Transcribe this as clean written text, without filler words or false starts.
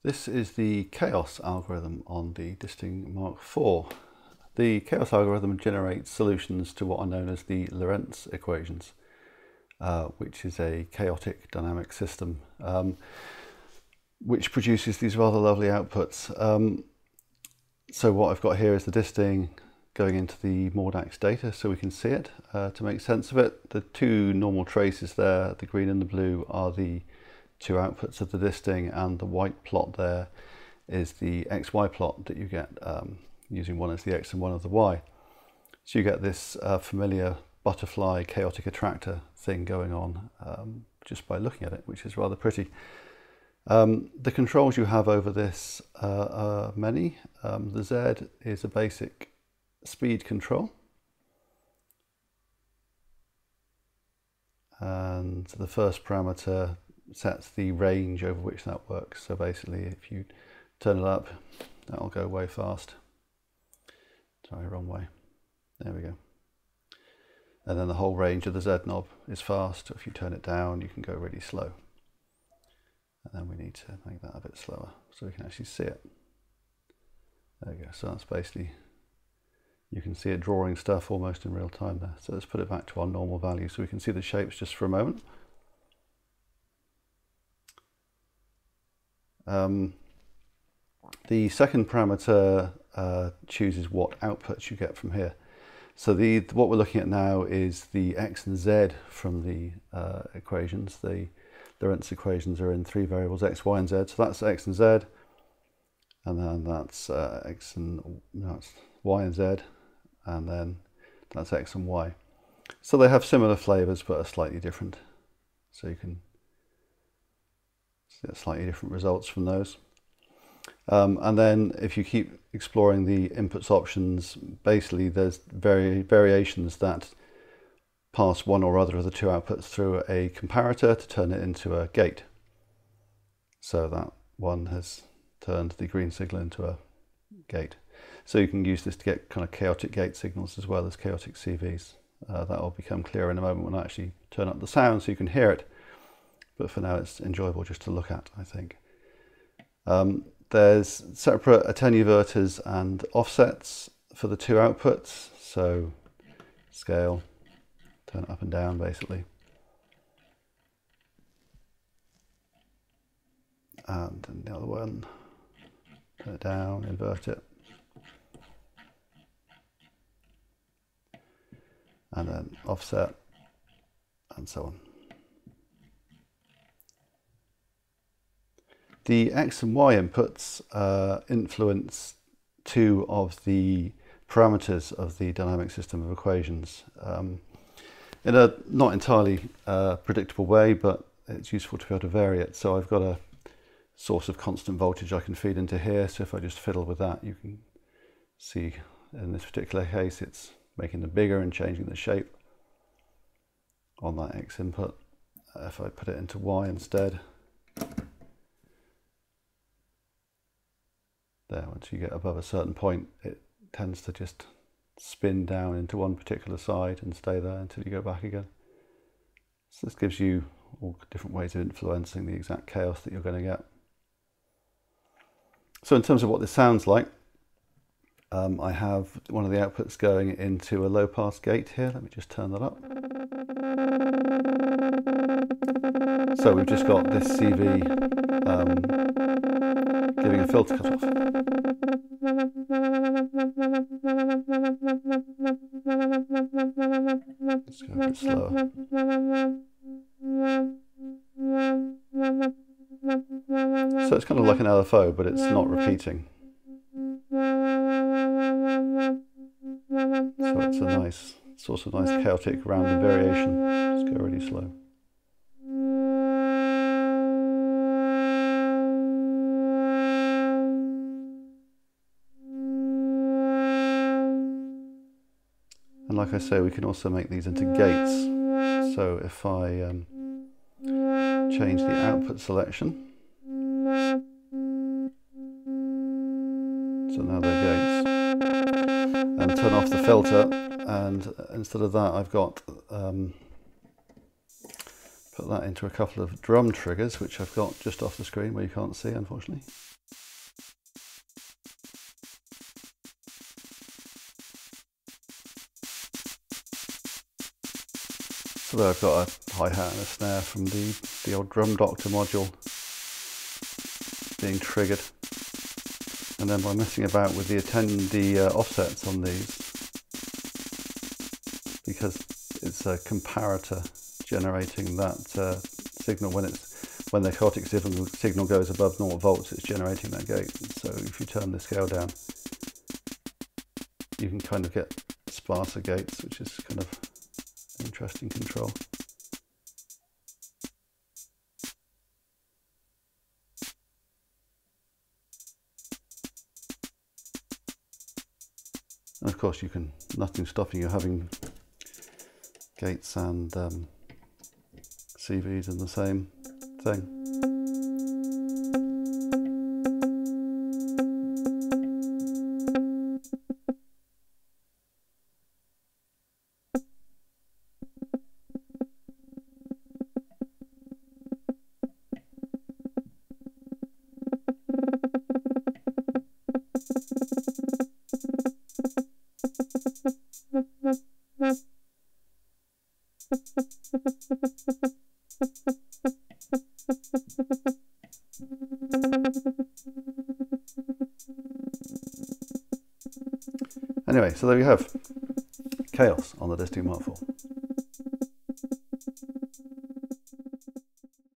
This is the chaos algorithm on the disting mk4. The chaos algorithm generates solutions to what are known as the Lorentz equations, which is a chaotic dynamic system which produces these rather lovely outputs. So what I've got here is the disting going into the Mordax data so we can see it. To make sense of it, the two normal traces there, the green and the blue, are the two outputs of the disting, and the white plot there is the XY plot that you get using one as the X and one as the Y. So you get this familiar butterfly chaotic attractor thing going on just by looking at it, which is rather pretty. The controls you have over this are many. The Z is a basic speed control, and the first parameter sets the range over which that works. So basically, if you turn it up, that'll go way fast. Sorry, wrong way. There we go. And then the whole range of the Z knob is fast. If you turn it down, you can go really slow. And then we need to make that a bit slower so we can actually see it. There we go. So that's basically, you can see it drawing stuff almost in real time there. So let's put it back to our normal value so we can see the shapes just for a moment. The second parameter chooses what outputs you get from here. So what we're looking at now is the X and Z from the equations. The Lorentz equations are in three variables, X, Y, and Z. So that's X and Z, and then that's that's Y and Z, and then that's X and Y. So they have similar flavors but are slightly different. So you can get slightly different results from those. And then if you keep exploring the inputs options, basically there's variations that pass one or other of the two outputs through a comparator to turn it into a gate. So that one has turned the green signal into a gate. So you can use this to get kind of chaotic gate signals as well as chaotic CVs. That will become clearer in a moment when I actually turn up the sound so you can hear it. But for now it's enjoyable just to look at, I think. There's separate attenuverters and offsets for the two outputs. So scale, turn it up and down basically. And then the other one, turn it down, invert it. And then offset, and so on. The X and Y inputs influence two of the parameters of the dynamic system of equations in a not entirely predictable way, but it's useful to be able to vary it. So I've got a source of constant voltage I can feed into here. So if I just fiddle with that, you can see in this particular case it's making them bigger and changing the shape on that X input. If I put it into Y instead, there, once you get above a certain point, it tends to just spin down into one particular side and stay there until you go back again. So this gives you all different ways of influencing the exact chaos that you're going to get. So in terms of what this sounds like, I have one of the outputs going into a low pass gate here. Let me just turn that up. So we've just got this CV giving a filter cutoff. Let's go a bit slower. So it's kind of like an LFO, but it's not repeating. So it's a nice, sort of nice chaotic random variation. Just go really slow. And like I say, we can also make these into gates. So if I change the output selection, so now they're gates, and turn off the filter, and instead of that I've got Put that into a couple of drum triggers, which I've got just off the screen where you can't see, unfortunately. So there I've got a hi-hat and a snare from the old Drum Doctor module being triggered. And then by messing about with the offsets on these, because it's a comparator generating that signal when the chaotic signal goes above 0 volts, it's generating that gate. So if you turn the scale down, you can kind of get sparser gates, which is kind of an interesting control. And of course, nothing's stopping you having gates and CVs in the same thing. Anyway, so there you have chaos on the disting mk4.